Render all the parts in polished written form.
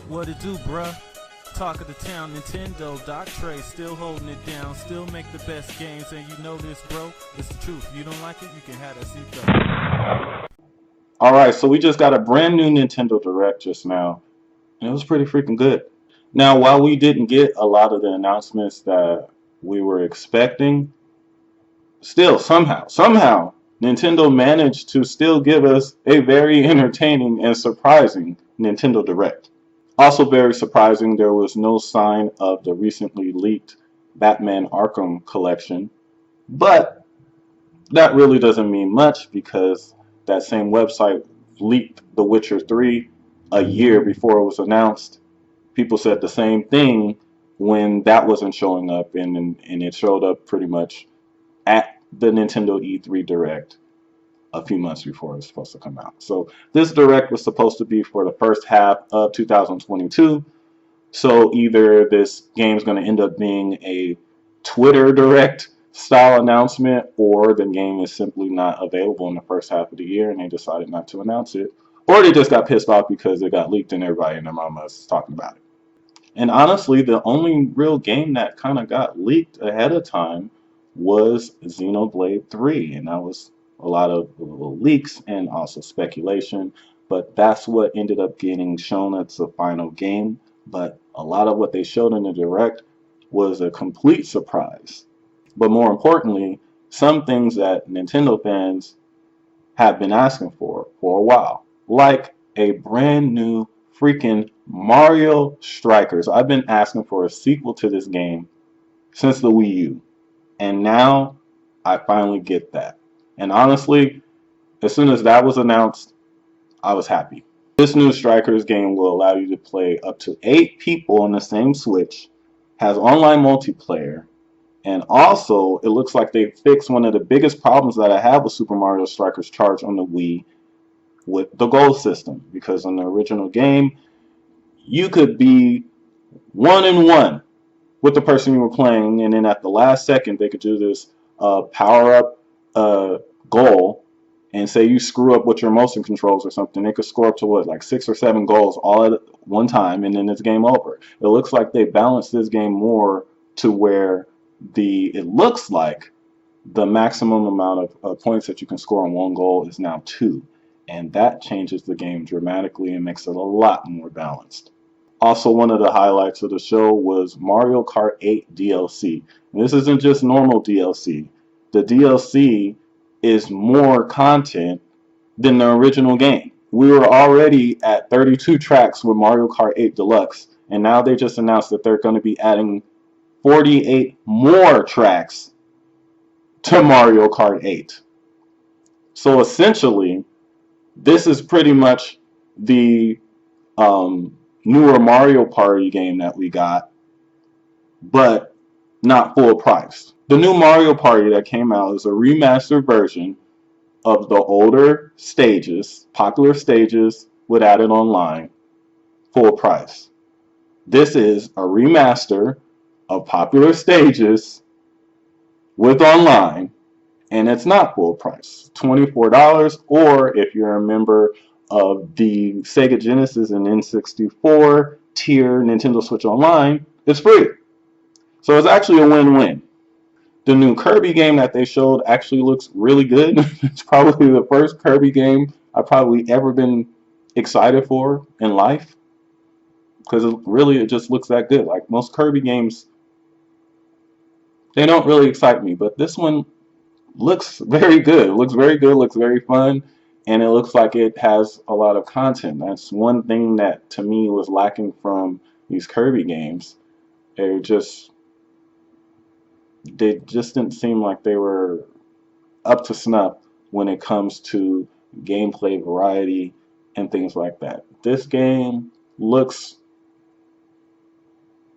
What it do, bruh? Talk of the town, Nintendo, Doc Trey, still holding it down, still make the best games, and you know this, bro. It's the truth. You don't like it, you can have that seat though. Alright, so we just got a brand new Nintendo Direct just now, and it was pretty freaking good. Now, while we didn't get a lot of the announcements that we were expecting, still, somehow, Nintendo managed to still give us a very entertaining and surprising Nintendo Direct. Also very surprising, there was no sign of the recently leaked Batman Arkham collection, but that really doesn't mean much because that same website leaked The Witcher 3 a year before it was announced. People said the same thing when that wasn't showing up, and it showed up pretty much at the Nintendo E3 Direct a few months before it was supposed to come out. So this Direct was supposed to be for the first half of 2022. So either this game's going to end up being a Twitter Direct style announcement, or the game is simply not available in the first half of the year and they decided not to announce it, or they just got pissed off because it got leaked and everybody and their mama is talking about it. And honestly, the only real game that kind of got leaked ahead of time was Xenoblade 3, and that was a lot of leaks and also speculation, but that's what ended up getting shown as the final game. But a lot of what they showed in the Direct was a complete surprise. But more importantly, some things that Nintendo fans have been asking for a while, like a brand new freaking Mario Strikers. I've been asking for a sequel to this game since the Wii U, and now I finally get that. And honestly, as soon as that was announced, I was happy. This new Strikers game will allow you to play up to 8 people on the same Switch, has online multiplayer, and also it looks like they fixed one of the biggest problems that I have with Super Mario Strikers Charge on the Wii with the gold system. Because in the original game, you could be 1-1 with the person you were playing, and then at the last second they could do this power up goal, and say you screw up with your motion controls or something, they could score up to what, like 6 or 7 goals all at one time, and then it's game over. It looks like they balanced this game more to where it looks like the maximum amount of points that you can score on one goal is now 2, and that changes the game dramatically and makes it a lot more balanced. Also, one of the highlights of the show was Mario Kart 8 DLC. And this isn't just normal DLC. The DLC is more content than the original game. We were already at 32 tracks with Mario Kart 8 Deluxe, and now they just announced that they're going to be adding 48 more tracks to Mario Kart 8. So essentially, this is pretty much the newer Mario Party game that we got, but not full price. The new Mario Party that came out is a remastered version of the older stages, popular stages with added online, full price. This is a remaster of popular stages with online, and it's not full price. $24, or if you're a member of the Sega Genesis and N64 tier Nintendo Switch Online, it's free. So it's actually a win-win. The new Kirby game that they showed actually looks really good. It's probably the first Kirby game I've probably ever been excited for in life, because it just looks that good. Like most Kirby games, they don't really excite me, but this one looks very good. It looks very good, looks very fun, and it looks like it has a lot of content. That's one thing that to me was lacking from these Kirby games. They just didn't seem like they were up to snuff when it comes to gameplay variety and things like that. This game looks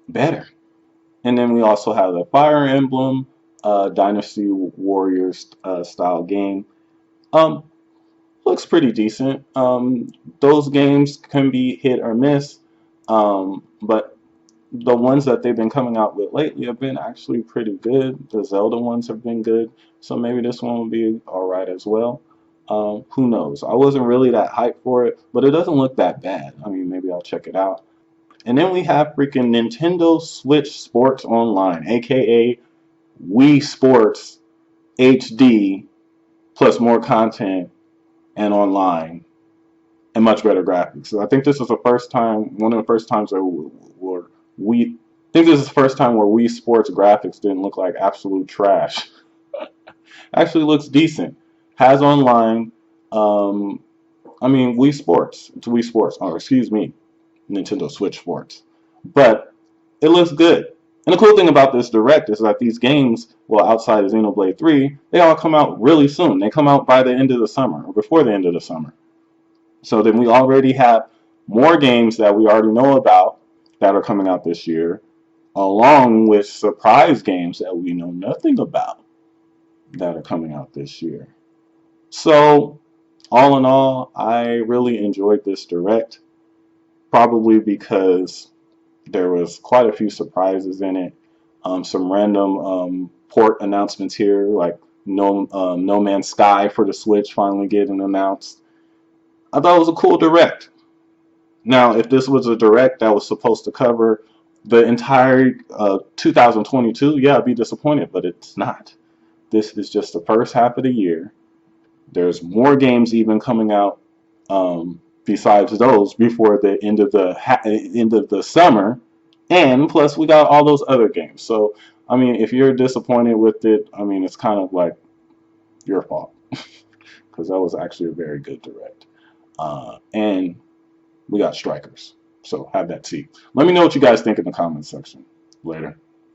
better. And then we also have the Fire Emblem Dynasty Warriors style game. Looks pretty decent. Those games can be hit or miss, but the ones that they've been coming out with lately have been actually pretty good. The Zelda ones have been good, so maybe this one will be alright as well. Who knows? I wasn't really that hyped for it, but it doesn't look that bad. I mean, maybe I'll check it out. And then we have freaking Nintendo Switch Sports Online, aka Wii Sports HD, plus more content and online and much better graphics. So I think this is the first time, one of the first times where we I think this is the first time where Wii Sports graphics didn't look like absolute trash. Actually looks decent. Has online. Um, I mean, Wii Sports. It's Wii Sports. Oh, excuse me, Nintendo Switch Sports. But it looks good. And the cool thing about this Direct is that these games, well, outside of Xenoblade 3, they all come out really soon. They come out by the end of the summer, or before the end of the summer. So then we already have more games that we already know about that are coming out this year, along with surprise games that we know nothing about that are coming out this year. So, all in all, I really enjoyed this Direct, probably because there was quite a few surprises in it. Some random port announcements here, like No Man's Sky for the Switch finally getting announced. I thought it was a cool Direct. Now, if this was a Direct that was supposed to cover the entire 2022, yeah, I'd be disappointed, but it's not. This is just the first half of the year. There's more games even coming out besides those before the end of the summer, and plus we got all those other games. So I mean, if you're disappointed with it, I mean it's kind of like your fault because that was actually a very good Direct, and we got strikers. So have that seat. Let me know what you guys think in the comments section later.